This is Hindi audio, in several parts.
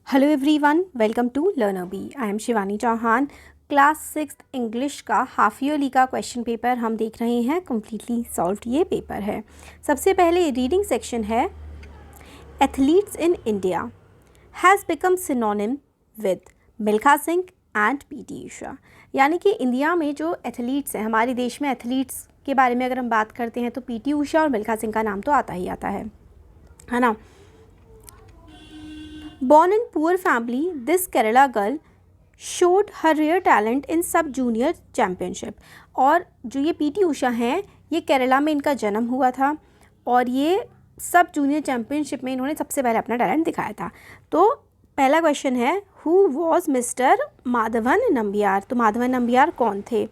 Hello everyone, welcome to learner bee. I am Shivani Chauhan. Class 6 English का हाफ ईयरली का क्वेश्चन पेपर हम देख रहे हैं। कम्प्लीटली सॉल्व्ड ये पेपर है। सबसे पहले रीडिंग सेक्शन है। Athletes in India has become synonym with Milkha Singh and PT Usha. यानी कि इंडिया में जो एथलीट्स हैं, हमारे देश में एथलीट्स के बारे में अगर हम बात करते हैं तो पीटी ऊषा और मिल्खा सिंह का नाम तो आता ही आता है ना। Born in poor family, this Kerala girl showed her rare talent in सब जूनियर चैम्पियनशिप। और जो ये पीटी ऊषा हैं, ये केरला में इनका जन्म हुआ था और ये सब जूनियर चैम्पियनशिप में इन्होंने सबसे पहले अपना टैलेंट दिखाया था। तो पहला क्वेश्चन है, who was mister Madhavan Nambiar. तो माधवन नंबियार कौन थे?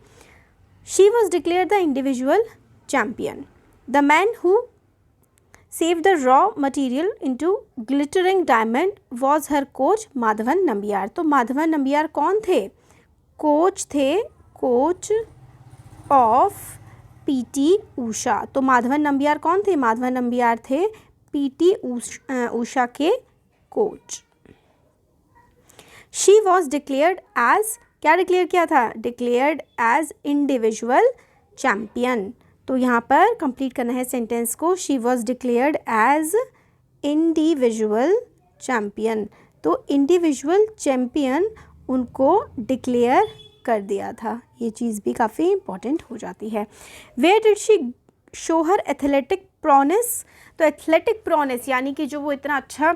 She was declare the individual champion. The man who Save the raw material into glittering diamond was her coach Madhavan Nambiar. तो माधवन नंबियार कौन थे? कोच थे, कोच ऑफ पीटी ऊषा। तो माधवन नंबियार कौन थे? माधवन नंबियार थे पीटी ऊषा के कोच। शी वॉज डिक्लेयर्ड एज, क्या डिक्लेयर किया था? Declared as individual champion. तो यहाँ पर कंप्लीट करना है सेंटेंस को। She was declared as individual champion. तो इंडिविजुअल चैम्पियन उनको डिक्लेयर कर दिया था। ये चीज़ भी काफ़ी इम्पॉर्टेंट हो जाती है। Where did she show her athletic prowess. तो एथलेटिक प्रोनेस यानी कि जो वो इतना अच्छा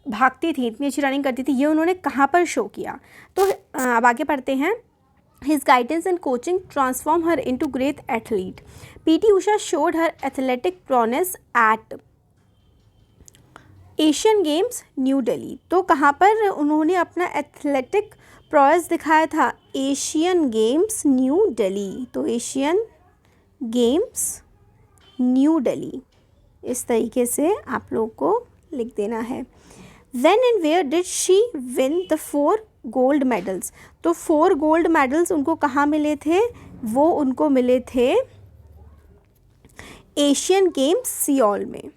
भागती थी, इतनी अच्छी रनिंग करती थी, ये उन्होंने कहाँ पर शो किया? तो अब आगे पढ़ते हैं। His guidance and coaching transformed her into great athlete. P.T. Usha showed her athletic prowess at Asian games new Delhi. तो कहाँ पर उन्होंने अपना एथलेटिक प्रोएस दिखाया था? Asian games new Delhi. तो एशियन गेम्स न्यू दिल्ली, इस तरीके से आप लोग को लिख देना है। When and where did she win the 4 gold medals. तो 4 गोल्ड मेडल्स उनको कहाँ मिले थे? वो उनको मिले थे एशियन गेम्स सियोल में।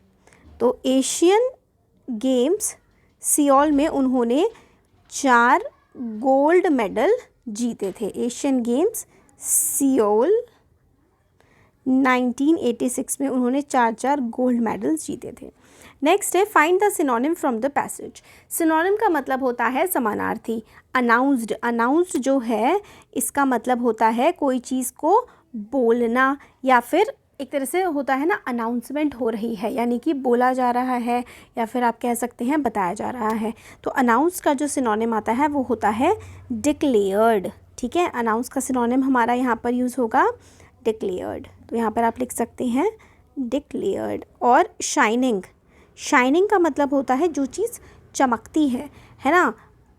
तो एशियन गेम्स सियोल में उन्होंने 4 गोल्ड मेडल जीते थे। एशियन गेम्स सियोल 1986 में उन्होंने 4 गोल्ड मेडल्स जीते थे। नेक्स्ट है, find the synonym from the passage. Synonym का मतलब होता है समानार्थी। अनाउंस्ड, अनाउंस्ड जो है इसका मतलब होता है कोई चीज़ को बोलना, या फिर एक तरह से होता है ना, अनाउंसमेंट हो रही है, यानी कि बोला जा रहा है, या फिर आप कह सकते हैं बताया जा रहा है। तो अनाउंस का जो सिनोनिम आता है वो होता है डिक्लेयर्ड। ठीक है, अनाउंस का सिनोनिम हमारा यहाँ पर यूज़ होगा डिक्लेयर्ड। तो यहाँ पर आप लिख सकते हैं डिक्लेयर्ड। और शाइनिंग, शाइनिंग का मतलब होता है जो चीज़ चमकती है ना,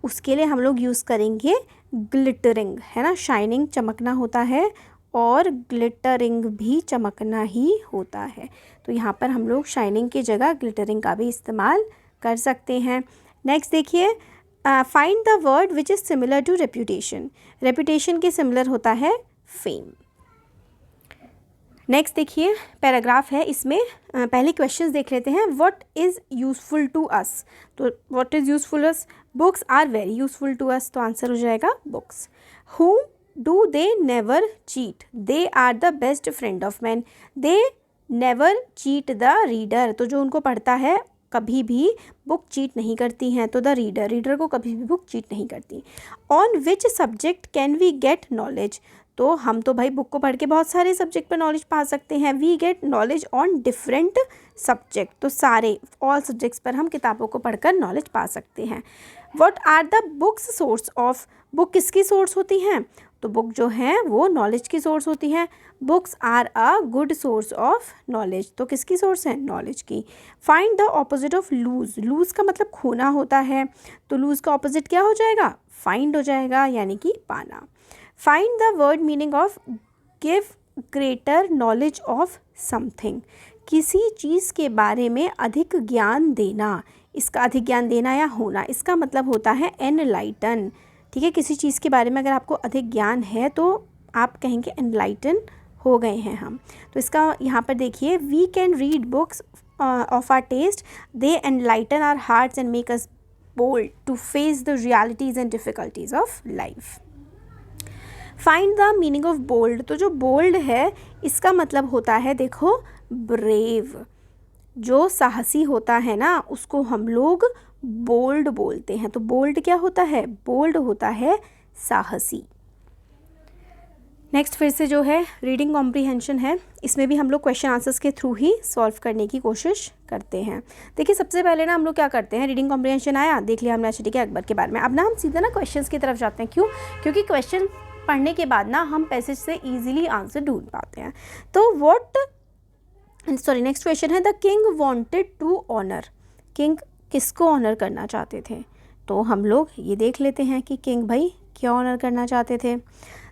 उसके लिए हम लोग यूज़ करेंगे ग्लिटरिंग, है ना। शाइनिंग चमकना होता है और ग्लिटरिंग भी चमकना ही होता है। तो यहाँ पर हम लोग शाइनिंग की जगह ग्लिटरिंग का भी इस्तेमाल कर सकते हैं। नेक्स्ट देखिए, find the word which is similar to reputation. Reputation के सिमिलर होता है फेम। नेक्स्ट देखिए पैराग्राफ है, इसमें पहले क्वेश्चंस देख लेते हैं। What is useful to us. तो what is useful us? Books are very useful to us. तो आंसर हो जाएगा books. Who do they never cheat, they are the best friend of man. They never cheat the reader. तो जो उनको पढ़ता है कभी भी बुक चीट नहीं करती हैं। तो द रीडर, रीडर को कभी भी बुक चीट नहीं करती। On which subject can we get knowledge. तो हम तो भाई बुक को पढ़ के बहुत सारे सब्जेक्ट पर नॉलेज पा सकते हैं। We get knowledge on different subject. तो सारे ऑल सब्जेक्ट्स पर हम किताबों को पढ़कर नॉलेज पा सकते हैं। What are the books source of. Book किसकी सोर्स होती हैं? तो बुक जो है वो नॉलेज की सोर्स होती है। Books are a good source of knowledge. तो किसकी सोर्स है? नॉलेज की। Find the opposite of lose. Lose का मतलब खोना होता है, तो लूज का ऑपोजिट क्या हो जाएगा? फाइंड हो जाएगा, यानी कि पाना। Find the word meaning of give greater knowledge of something. किसी चीज़ के बारे में अधिक ज्ञान देना, इसका अधिक ज्ञान देना या होना, इसका मतलब होता है एनलाइटन। ठीक है, किसी चीज़ के बारे में अगर आपको अधिक ज्ञान है तो आप कहेंगे एनलाइटन हो गए हैं हम। तो इसका यहाँ पर देखिए, we can read books of our taste, they enlighten our hearts and make us bold to face the realities and difficulties of life. Find the meaning of bold. तो जो bold है इसका मतलब होता है, देखो, brave. जो साहसी होता है ना उसको हम लोग बोल्ड बोलते हैं. तो बोल्ड क्या होता है? बोल्ड होता है साहसी. नेक्स्ट फिर से जो है रीडिंग कॉम्प्रीहेंशन है. इसमें भी हम लोग क्वेश्चन आंसर्स के थ्रू ही सॉल्व करने की कोशिश करते हैं. देखिए सबसे पहले ना हम लोग क्या करते हैं, रीडिंग कॉम्प्रीहेंशन आया, देख लिया हमने अच्छा ठीक है अकबर के बारे में. अब ना हम सीधा ना क्वेश्चंस की तरफ जाते हैं. क्यों? क्योंकि क्वेश्चन पढ़ने के बाद ना हम पैसेज से ईजिली आंसर ढूंढ पाते हैं. तो नेक्स्ट क्वेश्चन है, the king wanted to honour. King किसको ऑनर करना चाहते थे? तो हम लोग ये देख लेते हैं कि किंग भाई क्या ऑनर करना चाहते थे.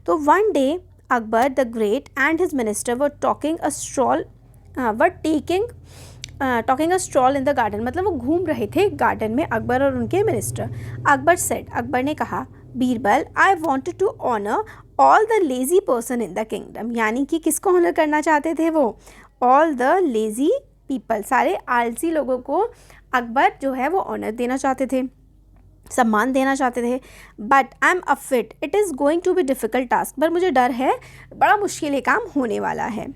तो one day Akbar the great and his minister were talking a stroll in the garden. मतलब वो घूम रहे थे गार्डन में, अकबर और उनके मिनिस्टर. अकबर सेड, अकबर ने कहा, Birbal I wanted to honour all the lazy person in the kingdom. यानी कि किसको ऑनर करना चाहते थे वो? ऑल द लेजी पीपल, सारे आलसी लोगों को अकबर जो है वो ऑनर देना चाहते थे, सम्मान देना चाहते थे. But I am afraid it is going to be difficult task. पर मुझे डर है, बड़ा मुश्किल ये काम होने वाला है.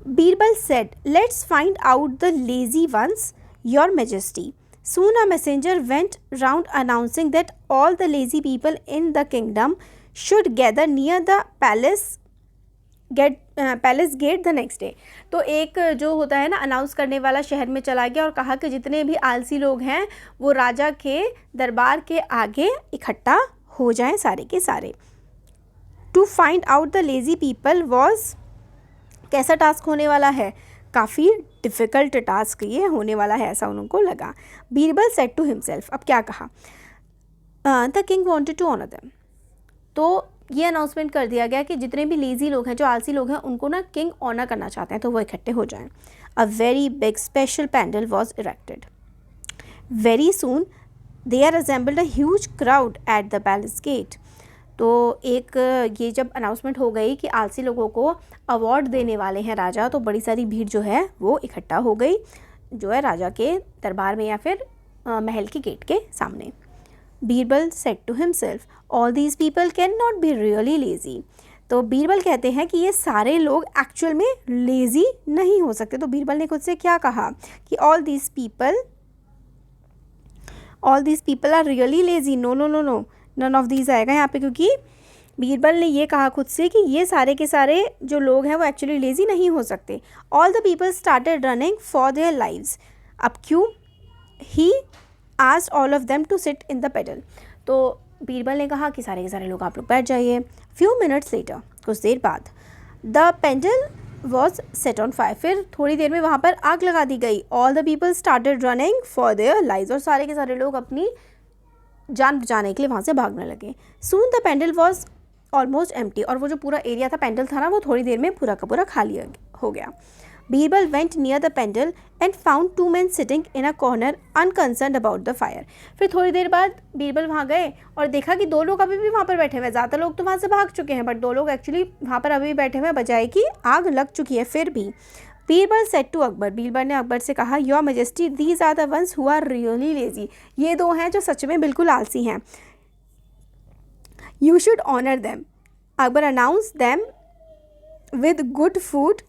Birbal said, let's find out the lazy ones, your majesty. Soon a messenger went round announcing that all the lazy people in the kingdom should gather near the palace gate the next day. तो एक जो होता है ना अनाउंस करने वाला शहर में चला गया और कहा कि जितने भी आलसी लोग हैं वो राजा के दरबार के आगे इकट्ठा हो जाएं सारे के सारे. To find out the lazy people was, कैसा टास्क होने वाला है? काफ़ी डिफ़िकल्ट टास्क ये होने वाला है, ऐसा उनको लगा. बीरबल सेड टू हिमसेल्फ, अब क्या कहा? The king wanted to honour them. तो ये अनाउंसमेंट कर दिया गया कि जितने भी लेज़ी लोग हैं, जो आलसी लोग हैं, उनको ना किंग ऑनर करना चाहते हैं तो वो इकट्ठे हो जाएं. A very big special pandal was erected. Very soon there assembled a huge crowd at the palace gate. तो एक ये जब अनाउंसमेंट हो गई कि आलसी लोगों को अवार्ड देने वाले हैं राजा, तो बड़ी सारी भीड़ जो है वो इकट्ठा हो गई जो है राजा के दरबार में या फिर महल के गेट के सामने. Birbal said to himself, all these people can not be really lazy. तो बीरबल कहते हैं कि ये सारे लोग एक्चुअल में लेज़ी नहीं हो सकते. तो बीरबल ने खुद से क्या कहा कि all these people are really lazy. No no no no, none of these आएगा यहाँ पे, क्योंकि बीरबल ने ये कहा खुद से कि ये सारे के सारे जो लोग हैं वो एक्चुअली लेज़ी नहीं हो सकते. All the people started running for their lives. अब क्यों? He asked all of them to sit in the pandal. तो बीरबल ने कहा कि सारे के सारे लोग आप लोग बैठ जाइए. फ्यू मिनट्स लेटर, कुछ देर बाद, the pandal was set on fire. फिर थोड़ी देर में वहाँ पर आग लगा दी गई. All the people started running for their lives. और सारे के सारे लोग अपनी जान बचाने के लिए वहाँ से भागने लगे. Soon the pandal was almost empty. और वो जो पूरा एरिया था, पेंडल था ना, वो थोड़ी देर में पूरा का पूरा खाली हो गया. Birbal went near the pandal and found 2 men sitting in a corner unconcerned about the fire. फिर थोड़ी देर बाद बीरबल वहाँ गए और देखा कि 2 लोग अभी भी वहाँ पर बैठे हुए हैं. ज़्यादा लोग तो वहाँ से भाग चुके हैं, बट 2 लोग एक्चुअली वहाँ पर अभी भी बैठे हुए हैं, बजाय कि आग लग चुकी है. फिर भी बीरबल सेड टू अकबर, बीरबल ने अकबर से कहा, your majesty these are the ones who are really lazy. ये 2 हैं जो सच में बिल्कुल आलसी हैं. You should honour them. Akbar announce them with good food,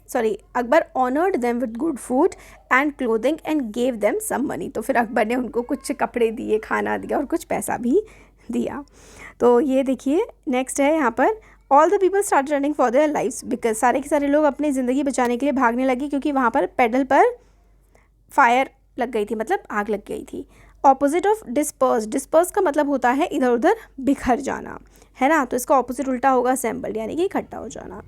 Akbar honoured them with good food and clothing and gave them some money. तो फिर अकबर ने उनको कुछ कपड़े दिए, खाना दिया और कुछ पैसा भी दिया. तो ये देखिए नेक्स्ट है यहाँ पर, all the people start running for their lives because सारे के सारे लोग अपनी ज़िंदगी बचाने के लिए भागने लगे, क्योंकि वहाँ पर पेडल पर फायर लग गई थी, मतलब आग लग गई थी. ऑपोजिट ऑफ डिस्पर्स, डिस्पर्स का मतलब होता है इधर उधर बिखर जाना, है ना. तो इसका ऑपोजिट उल्टा होगा असेंबल्ड, यानी कि इकट्ठा हो जाना.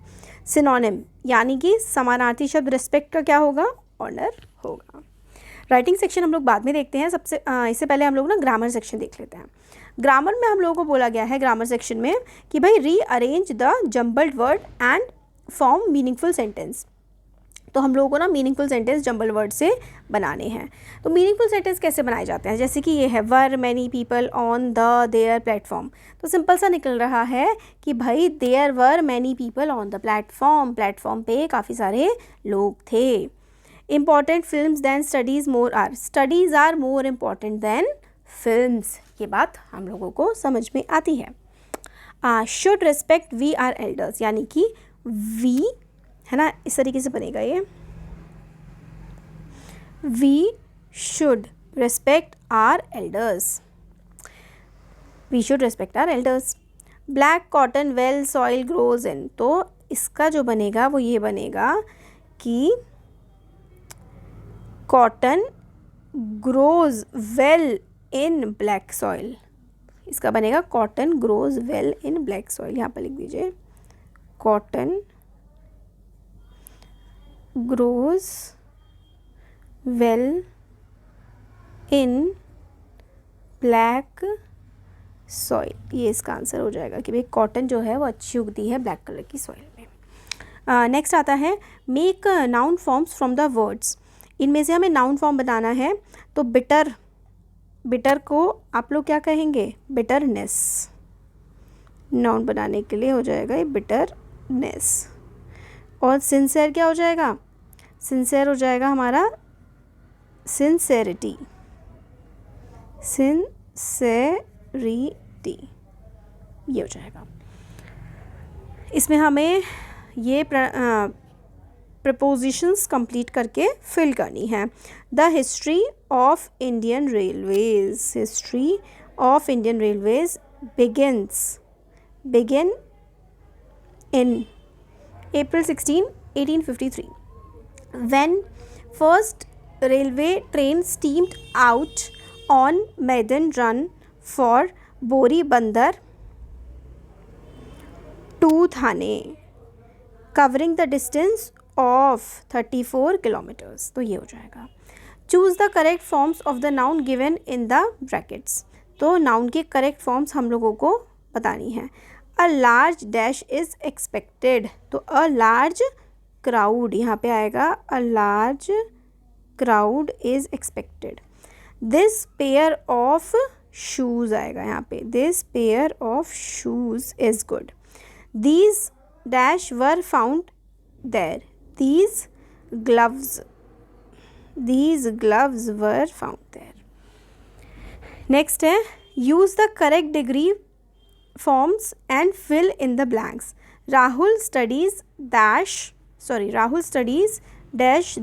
सिनोनिम यानी कि समानार्थी शब्द रिस्पेक्ट का क्या होगा? ऑनर होगा. राइटिंग सेक्शन हम लोग बाद में देखते हैं. इससे पहले हम लोग ना ग्रामर सेक्शन देख लेते हैं. ग्रामर में हम लोगों को बोला गया है ग्रामर सेक्शन में कि भाई rearrange the jumbled word and form meaningful sentence. तो हम लोगों को ना मीनिंगफुल सेंटेंस जम्बल वर्ड से बनाने हैं. तो मीनिंगफुल सेंटेंस कैसे बनाए जाते हैं? जैसे कि ये है, were many people on the their platform. तो सिंपल सा निकल रहा है कि भाई there were many people on the platform. Platform पे काफ़ी सारे लोग थे. Important films than studies more are. Studies are more important than films. ये बात हम लोगों को समझ में आती है। Should respect we our elders, यानी कि वी है ना, इस तरीके से बनेगा ये, we should respect our elders, we should respect our elders. Black cotton well soil grows in, तो इसका जो बनेगा वो ये बनेगा कि cotton grows well in black soil, इसका बनेगा cotton grows well in black soil. यहाँ पर लिख दीजिए cotton grows well in black soil, ये इसका आंसर हो जाएगा कि भाई कॉटन जो है वो अच्छी उगती है ब्लैक कलर की सॉइल में। नेक्स्ट आता है make noun forms from the words. इनमें से हमें नाउन फॉर्म बनाना है, तो बिटर, बिटर को आप लोग क्या कहेंगे, बिटरनेस। नाउन बनाने के लिए हो जाएगा ये बिटरनेस। और सिंसेयर क्या हो जाएगा, सिंसेयर हो जाएगा हमारा सिंसेरिटी, सिंसेरिटी ये हो जाएगा। इसमें हमें ये प्रपोजिशंस कंप्लीट करके फिल करनी है। The history of Indian railways, history of Indian railways begin in April 16, 1853 when first railway train steamed out on maiden run for Boribandar to Thane covering the distance of 34 kilometers, तो ये हो जाएगा। Choose the correct forms of the noun given in the brackets, तो noun के correct forms हम लोगों को बतानी है। A large dash is expected, तो a large crowd यहाँ पे आएगा, a large crowd is expected। This pair of shoes आएगा यहाँ पे, this pair of shoes is good। These dash were found there, these gloves were found there। Next है use the correct degree forms and fill in the blanks। Rahul studies dash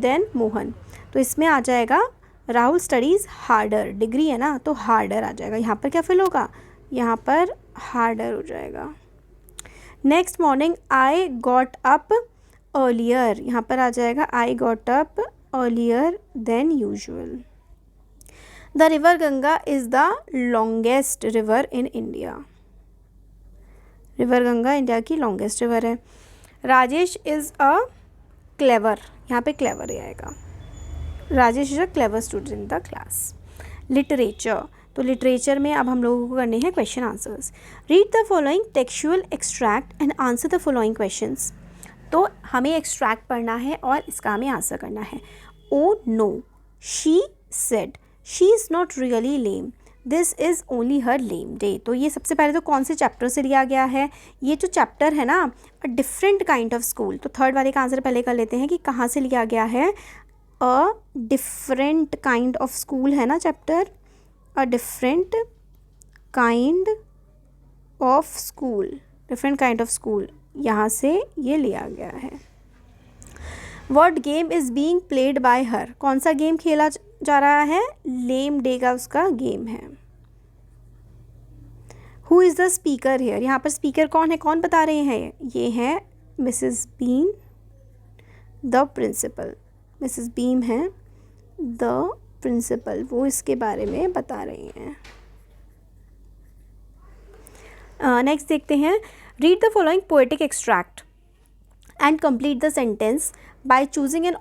then Mohan, तो इसमें आ जाएगा राहुल स्टडीज़ हार्डर, डिग्री है ना तो हार्डर आ जाएगा। यहाँ पर क्या फिल होगा, यहाँ पर हार्डर हो जाएगा। Next morning I got up earlier, यहाँ पर आ जाएगा I got up earlier than usual. The river Ganga is the longest river in India, river Ganga India की लॉन्गेस्ट रिवर है। राजेश इज़ अ क्लेवर, यहाँ पे क्लेवर ही आएगा, Rajesh is a clever student in the class. Literature, तो लिटरेचर में अब हम लोगों को करने हैं question answers. Read the following textual extract and answer the following questions, तो हमें एक्सट्रैक्ट पढ़ना है और इसका हमें आंसर करना है। Oh no she said she is not really lame, this is only her lame day, तो ये सबसे पहले तो कौन से चैप्टर से लिया गया है, ये जो चैप्टर है ना a different kind of school, तो थर्ड वाले का आंसर पहले कर लेते हैं कि कहाँ से लिया गया है। A different kind of school है ना chapter, a different kind of school, different kind of school, यहाँ से ये लिया गया है। What game is being played by हर, कौन सा गेम खेला जा रहा है, लेम डे का उसका गेम है। Who is the speaker here, यहाँ पर स्पीकर कौन है, कौन बता रहे हैं, ये है Mrs Beam the principal, Mrs Beam है द प्रिंसिपल, वो इसके बारे में बता रही हैं। नेक्स्ट देखते हैं। Read the following poetic extract and complete the sentence by choosing N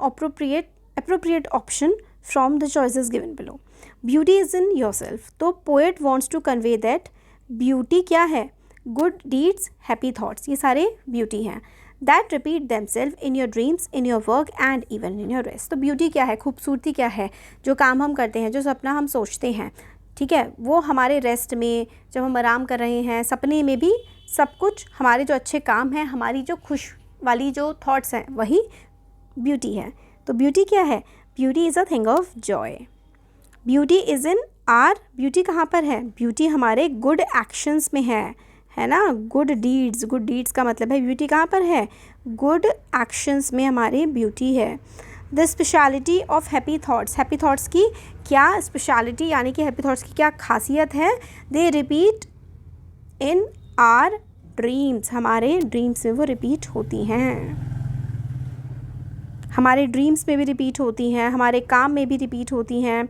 appropriate option from the choices given below। Beauty is in yourself, तो poet wants to convey that beauty क्या है, good deeds, happy thoughts, ये सारे beauty हैं। That repeat themselves in your dreams, in your work and even in your rest, तो beauty क्या है, खूबसूरती क्या है, जो काम हम करते हैं, जो सपना हम सोचते हैं, ठीक है, वो हमारे रेस्ट में जब हम आराम कर रहे हैं, सपने में भी सब कुछ हमारे जो अच्छे काम हैं, हमारी जो खुश वाली जो थॉट्स हैं, वही ब्यूटी है। तो ब्यूटी क्या है, beauty is a thing of Joy. Beauty is in beauty कहाँ पर है? ब्यूटी हमारे गुड एक्शंस में है ना, गुड डीड्स। गुड डीड्स का मतलब है ब्यूटी कहाँ पर है? गुड एक्शंस में हमारी ब्यूटी है। The speciality of happy thoughts, happy thoughts की क्या स्पेशलिटी यानी कि हैप्पी थाट्स की क्या खासियत है? दे रिपीट इन आर ड्रीम्स, हमारे ड्रीम्स में वो रिपीट होती हैं, हमारे ड्रीम्स में भी रिपीट होती हैं, हमारे काम में भी रिपीट होती हैं।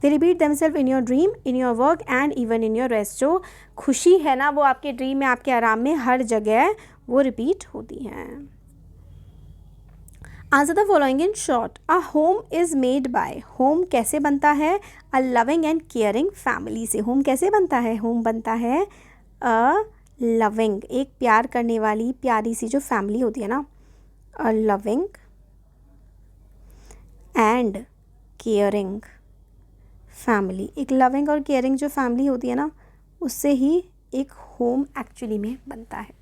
They repeat themselves in your dream, in your work and even in your rest. जो खुशी है ना वो आपके ड्रीम में, आपके आराम में, हर जगह वो रिपीट होती हैं। Answer the following in short. A home is made by, home कैसे बनता है? A loving and caring family से। होम कैसे बनता है? होम बनता है अ लविंग, एक प्यार करने वाली प्यारी सी जो फैमिली होती है ना, a loving and caring family. एक लविंग और केयरिंग जो फैमिली होती है ना, उससे ही एक होम एक्चुअली में बनता है।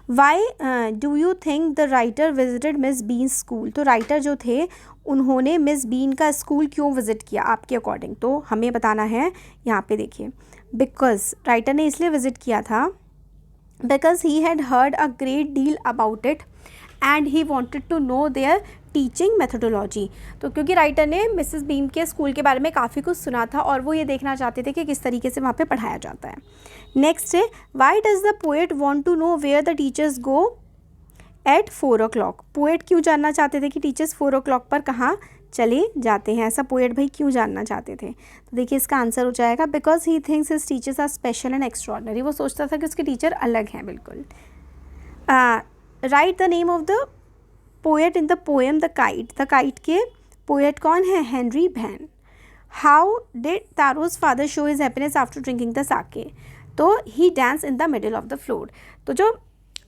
Why do you think the writer visited Miss Beam school? तो राइटर जो थे उन्होंने मिस बीन का स्कूल क्यों विज़िट किया आपके अकॉर्डिंग? तो हमें बताना है यहाँ पे, देखिए। बिकॉज राइटर ने इसलिए विज़िट किया था because he had heard a great deal about it and he wanted to know their teaching methodology. तो क्योंकि राइटर ने मिसेस बीम के स्कूल के बारे में काफ़ी कुछ सुना था और वो ये देखना चाहते थे कि किस तरीके से वहाँ पे पढ़ाया जाता है। नेक्स्ट है, why does the poet want to know where the teachers go at 4 o'clock? Poet क्यों जानना चाहते थे कि टीचर्स 4 o'clock पर कहाँ चले जाते हैं? ऐसा पोएट भाई क्यों जानना चाहते थे? तो देखिए इसका आंसर हो जाएगा because he thinks his teachers are special and extraordinary. वो सोचता था कि उसके टीचर अलग हैं बिल्कुल। Write the name of the poet in the poem the kite. The kite के पोएट कौन है? Henry Vaughan. How did Taro's father show his happiness after drinking the sake? तो he dance in the middle of the floor. तो जो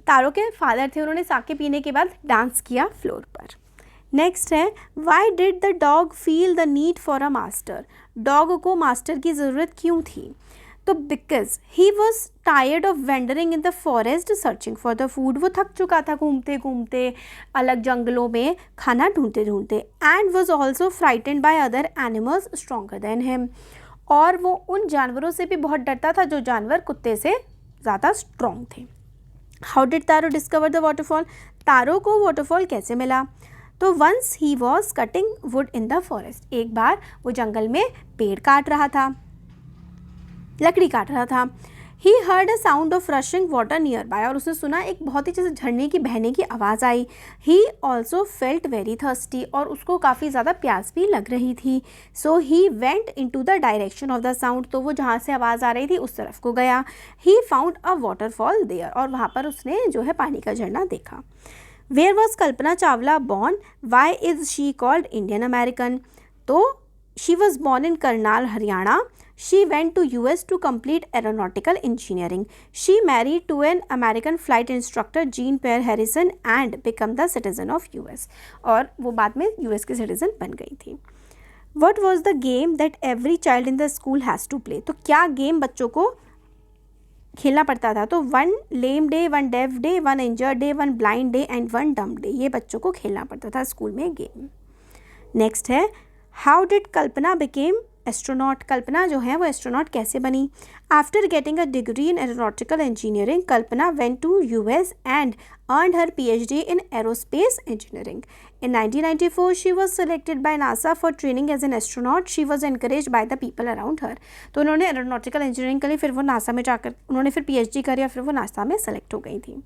तारो के फादर थे उन्होंने साके पीने के बाद डांस किया फ्लोर पर। नेक्स्ट है, Y did the dog feel the need for a master? Dog को मास्टर की ज़रूरत क्यों थी? तो because he was tired of wandering in the forest searching for the food. वो थक चुका था घूमते घूमते अलग जंगलों में खाना ढूंढते ढूंढते। And was also frightened by other animals stronger than him. और वो उन जानवरों से भी बहुत डरता था जो जानवर कुत्ते से ज़्यादा स्ट्रॉन्ग थे। How did Taro discover the waterfall? Taro को वाटरफॉल कैसे मिला? तो once he was cutting wood in the forest. एक बार वो जंगल में पेड़ काट रहा था, लकड़ी काट रहा था। He heard a sound of rushing water near by, और उसने सुना एक बहुत ही जैसे झरने की बहने की आवाज़ आई। He also felt very thirsty, और उसको काफ़ी ज़्यादा प्यास भी लग रही थी। So he went into the direction of the sound, तो वो जहाँ से आवाज़ आ रही थी उस तरफ को गया। He found a waterfall there, और वहाँ पर उसने जो है पानी का झरना देखा। Where was Kalpana Chawla born? Why is she called Indian American? तो she was born in Karnal, Haryana. She went to US to complete aeronautical engineering. She married to an American flight instructor, Jean Pierre Harrison, and became the citizen of US. और वो बाद में US की citizen बन गई थी. What was the game that every child in the school has to play? तो क्या गेम बच्चों को खेलना पड़ता था? तो 1 lame day, 1 deaf day, 1 injured day, 1 blind day and 1 dumb day. ये बच्चों को खेलना पड़ता था स्कूल में गेम. नेक्स्ट है, how did Kalpana became astronaut? Kalpana जो है वो एस्ट्रोनॉट कैसे बनी? After getting a degree in aeronautical engineering, Kalpana went to US and earned her PhD in aerospace engineering. In 1994, she was selected by NASA for training as an astronaut. She was encouraged by the people around her. तो उन्होंने एरोनॉटिकल इंजीनियरिंग करी, फिर वो नासा में जाकर उन्होंने फिर PhD करी और फिर वो नासा में सेलेक्ट हो गई थी.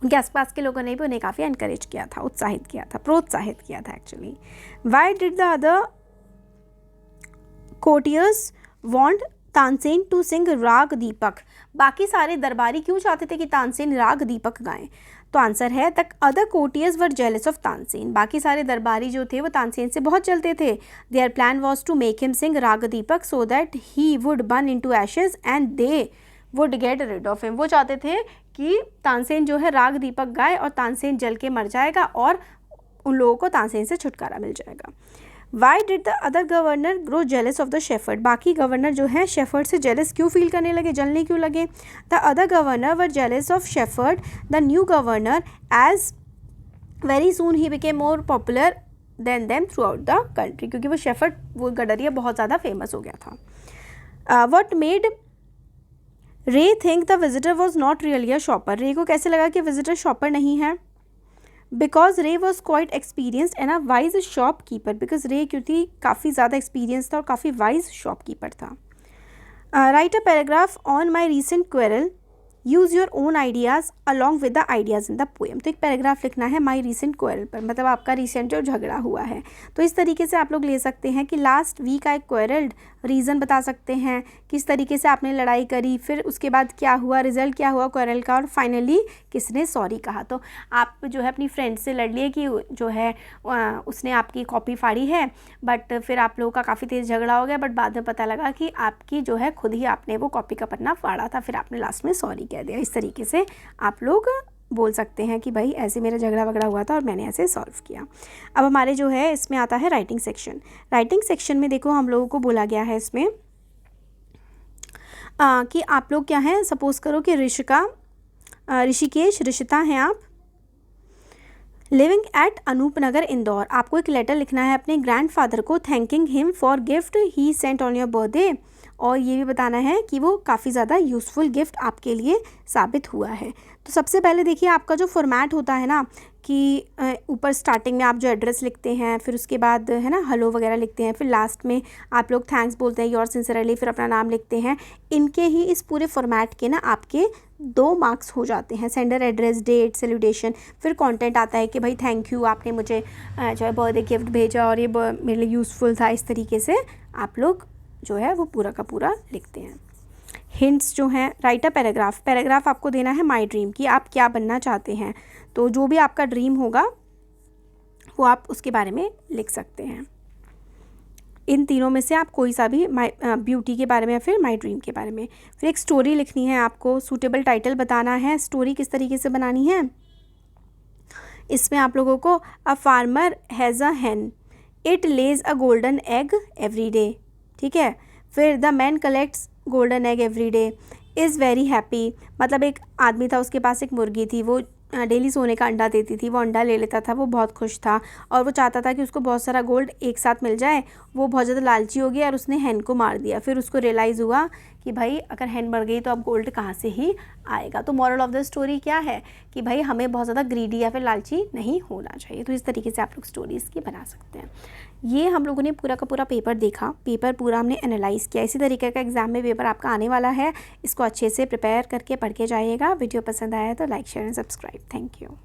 उनके आसपास के लोगों ने भी उन्हें काफ़ी एनकरेज किया था, उत्साहित किया था, प्रोत्साहित किया था actually. Why did the other courtiers want Tansen to sing Raag Deepak? बाकी सारे दरबारी क्यों चाहते थे कि तानसेन राग दीपक गाएं? तो आंसर है, the other courtiers were jealous of Tansen. बाकी सारे दरबारी जो थे वो तानसेन से बहुत जलते थे. Their plan was to make him sing Raag Deepak so that he would burn into ashes and they would get rid of him. वो चाहते थे कि तानसेन जो है राग दीपक गाए और तानसेन जल के मर जाएगा और उन लोगों को तानसेन से छुटकारा मिल जाएगा. Y did the other governor grow jealous of the shepherd? बाकी गवर्नर जो है शेफर्ड से जेलस क्यों फील करने लगे, जलने क्यों लगे? The other governor were jealous of shepherd the new governor as very soon he became more popular than them throughout the country, क्योंकि वो शेफर्ड, वो गडरिया बहुत ज़्यादा फेमस हो गया था. व्हाट मेड रे think the visitor was not really a shopper. रे को कैसे लगा कि विजिटर शॉपर नहीं है? बिकॉज रे was quite experienced and a wise shopkeeper. Because रे क्योंकि काफ़ी ज़्यादा एक्सपीरियंस था और काफ़ी वाइज शॉपकीपर था. Right a paragraph on my recent quarrel, use your own ideas along with the ideas in the poem. तो एक पैराग्राफ लिखना है माई रिसेंट क्वेरल पर, मतलब आपका रिसेंट जो झगड़ा हुआ है. तो इस तरीके से आप लोग ले सकते हैं कि लास्ट वीक आई क्वेरल्ड, रीज़न बता सकते हैं किस तरीके से आपने लड़ाई करी, फिर उसके बाद क्या हुआ, रिजल्ट क्या हुआ क्वेरल का, और फाइनली किसने सॉरी कहा. तो आप जो है अपनी फ्रेंड से लड़ लिए कि जो है उसने आपकी कॉपी फाड़ी है, बट फिर आप लोगों का काफ़ी तेज़ झगड़ा हो गया, बट बाद में पता लगा कि आपकी जो है खुद ही आपने वो कॉपी का पन्ना फाड़ा था, फिर आपने लास्ट में सॉरी कह दिया. इस तरीके से आप लोग बोल सकते हैं कि भाई ऐसे मेरा झगड़ा वगड़ा हुआ था और मैंने ऐसे सॉल्व किया. अब हमारे जो है इसमें आता है राइटिंग सेक्शन. राइटिंग सेक्शन में देखो हम लोगों को बोला गया है इसमें कि आप लोग क्या हैं, सपोज़ करो कि ऋषिकेश, ऋषिता हैं आप, लिविंग एट अनूपनगर इंदौर. आपको एक लेटर लिखना है अपने ग्रैंडफादर को, thanking him for gift he Saint on your birthday, और ये भी बताना है कि वो काफ़ी ज़्यादा यूज़फुल गिफ्ट आपके लिए साबित हुआ है. तो सबसे पहले देखिए आपका जो फॉर्मेट होता है ना कि ऊपर स्टार्टिंग में आप जो एड्रेस लिखते हैं, फिर उसके बाद है ना हेलो वगैरह लिखते हैं, फिर लास्ट में आप लोग थैंक्स बोलते हैं, योर सिंसियरली, फिर अपना नाम लिखते हैं. इनके ही इस पूरे फॉर्मेट के ना आपके 2 मार्क्स हो जाते हैं. सेंडर एड्रेस, डेट, सैल्यूटेशन, फिर कंटेंट आता है कि भाई थैंक यू, आपने मुझे जो है बर्थडे गिफ्ट भेजा और ये मेरे लिए यूज़फुल था. इस तरीके से आप लोग जो है वो पूरा का पूरा लिखते हैं. हिंट्स जो हैं, राइट अ पैराग्राफ. पैराग्राफ आपको देना है माई ड्रीम, कि आप क्या बनना चाहते हैं. तो जो भी आपका ड्रीम होगा वो आप उसके बारे में लिख सकते हैं. इन तीनों में से आप कोई सा भी, ब्यूटी के बारे में या फिर माई ड्रीम के बारे में. फिर एक स्टोरी लिखनी है आपको, सूटेबल टाइटल बताना है. स्टोरी किस तरीके से बनानी है, इसमें आप लोगों को a farmer has a hen, it lays a golden egg every day. ठीक है. फिर the man collects golden egg every day, is very happy, मतलब एक आदमी था, उसके पास एक मुर्गी थी, वो डेली सोने का अंडा देती थी, वो अंडा ले लेता था, वो बहुत खुश था और वो चाहता था कि उसको बहुत सारा गोल्ड एक साथ मिल जाए. वो बहुत ज़्यादा लालची हो गया और उसने हैन को मार दिया. फिर उसको रियलाइज़ हुआ कि भाई अगर हैन मर गई तो अब गोल्ड कहाँ से ही आएगा. तो मॉरल ऑफ द स्टोरी क्या है कि भाई हमें बहुत ज़्यादा ग्रीडी या फिर लालची नहीं होना चाहिए. तो इस तरीके से आप लोग स्टोरीज़ की बना सकते हैं. ये हम लोगों ने पूरा का पूरा पेपर देखा, पेपर पूरा हमने एनालाइज़ किया. इसी तरीके का एग्जाम में पेपर आपका आने वाला है. इसको अच्छे से प्रिपेयर करके पढ़ के जाइएगा. वीडियो पसंद आया तो like, share and subscribe. Thank you.